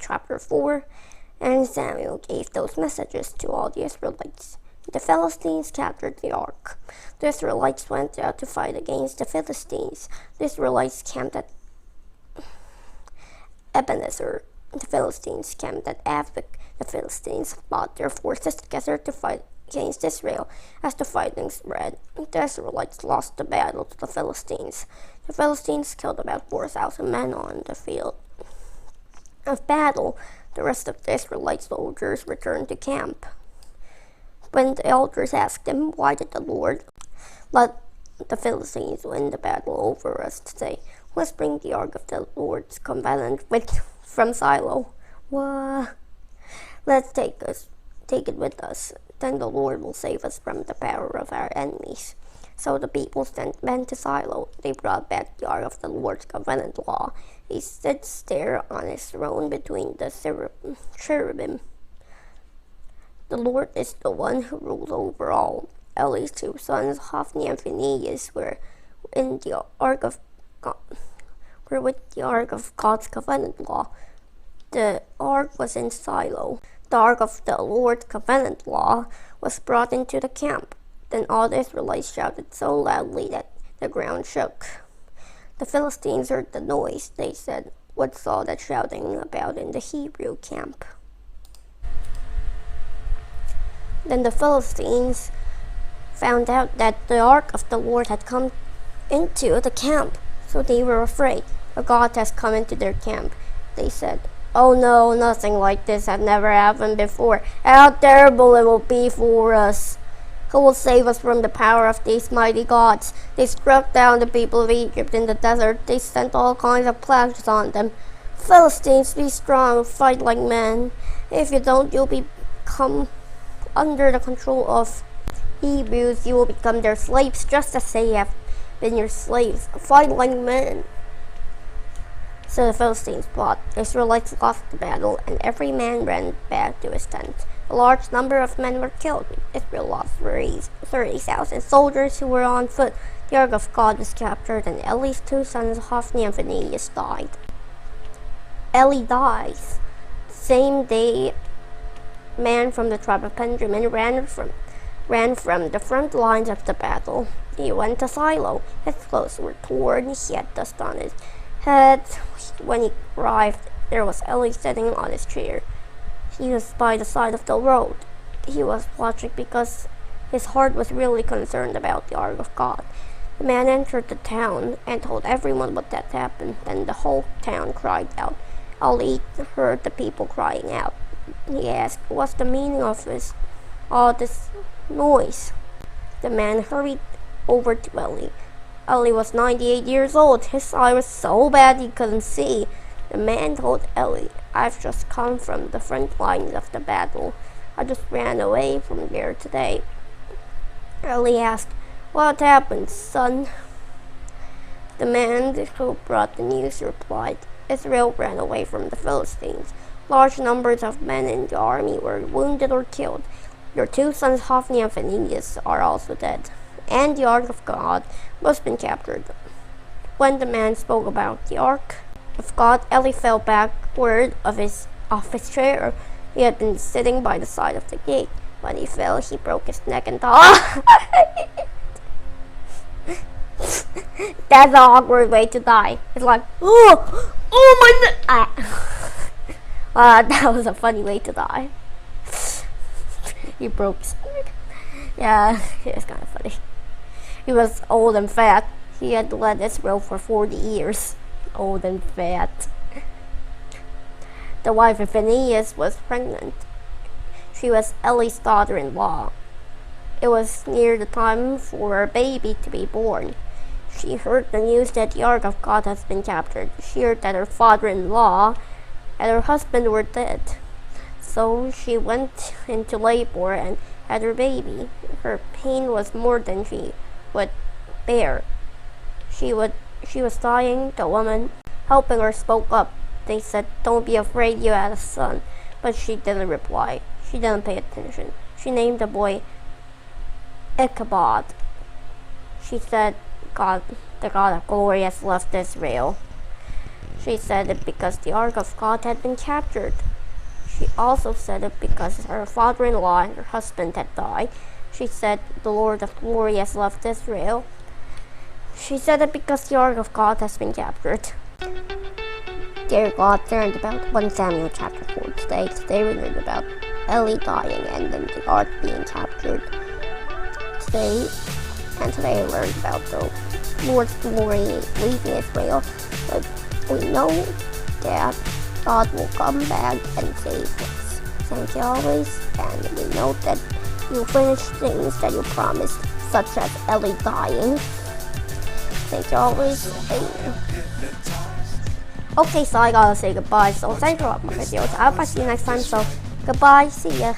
chapter 4. And Samuel gave those messages to all the Israelites. The Philistines captured the ark. The Israelites went out to fight against the Philistines. The Israelites camped at Ebenezer. The Philistines camped at Aphek. The Philistines brought their forces together to fight against Israel. As the fighting spread, the Israelites lost the battle to the Philistines. The Philistines killed about 4,000 men on the field of battle. The rest of the Israelite soldiers returned to camp. When the elders asked them, "Why did the Lord let the Philistines win the battle over us today? Let's bring the ark of the Lord's covenant from Shiloh. Let's take it with us. Then the Lord will save us from the power of our enemies." So the people sent men to Shiloh. They brought back the ark of the Lord's covenant law. He sits there on his throne between the cherubim. The Lord is the one who rules over all. Eli's 2 sons, Hophni and Phinehas, were with the ark of God's covenant law. The ark was in Shiloh. The ark of the Lord's covenant law was brought into the camp. Then all the Israelites shouted so loudly that the ground shook. The Philistines heard the noise. They said, "What's all that shouting about in the Hebrew camp?" Then the Philistines found out that the ark of the Lord had come into the camp, so they were afraid. "A God has come into their camp," they said. "Oh no, nothing like this had never happened before. How terrible it will be for us. Who will save us from the power of these mighty gods?" They struck down the people of Egypt in the desert. They sent all kinds of plagues on them. "Philistines, be strong, fight like men. If you don't, you'll become under the control of Hebrews. You will become their slaves, just as they have been your slaves. Fight like men." So the Philistines fought. The Israelites lost the battle, and every man ran back to his tent. A large number of men were killed. Israel lost 30,000 soldiers who were on foot. The ark of God was captured, and Eli's 2 sons, Hophni and Phinehas, died. Eli dies. Same day, a man from the tribe of Benjamin ran from the front lines of the battle. He went to Shiloh. His clothes were torn. He had dust on his head. When he arrived, there was Eli sitting on his chair. He was by the side of the road. He was watching because his heart was really concerned about the ark of God. The man entered the town and told everyone what had happened. Then the whole town cried out. Eli heard the people crying out. He asked, "What's the meaning of all this noise?" The man hurried over to Eli. Eli was 98 years old. His eye was so bad he couldn't see. The man told Eli, "I've just come from the front lines of the battle. I just ran away from there today." Eli asked, "What happened, son?" The man who brought the news replied, "Israel ran away from the Philistines. Large numbers of men in the army were wounded or killed. Your 2 sons, Hophni and Phinehas, are also dead. And the ark of God must have been captured." When the man spoke about the ark of God, Eli fell backward off his chair. He had been sitting by the side of the gate. When he fell, he broke his neck and died. That's an awkward way to die. It's like, oh my neck. That was a funny way to die. He broke his neck. Yeah, it's kind of funny. He was old and fat. He had led Israel for 40 years. Old and fat. The wife of Phinehas was pregnant. She was Eli's daughter-in-law. It was near the time for her baby to be born. She heard the news that the ark of God has been captured. She heard that her father-in-law and her husband were dead. So she went into labor and had her baby. Her pain was more than she would bear. She was dying. The woman helping her spoke up. They said, "Don't be afraid, you had a son." But she didn't reply. She didn't pay attention. She named the boy Ichabod. She said, "The God of glory has left Israel." She said it because the Ark of God had been captured. She also said it because her father-in-law and her husband had died. She said, the Lord of glory has left Israel. She said it because the Ark of God has been captured. Dear God, learned about 1 Samuel chapter 4 today. Today we learned about Eli dying and then the Ark being captured. Today I learned about the Lord's glory leaving Israel. But we know that God will come back and save us. Thank you always, and we know that you'll finish things that you promised, such as Eli dying. Thank you always. Okay, so I gotta say goodbye. So thanks for watching my videos. I hope I see you next time. So goodbye. See ya.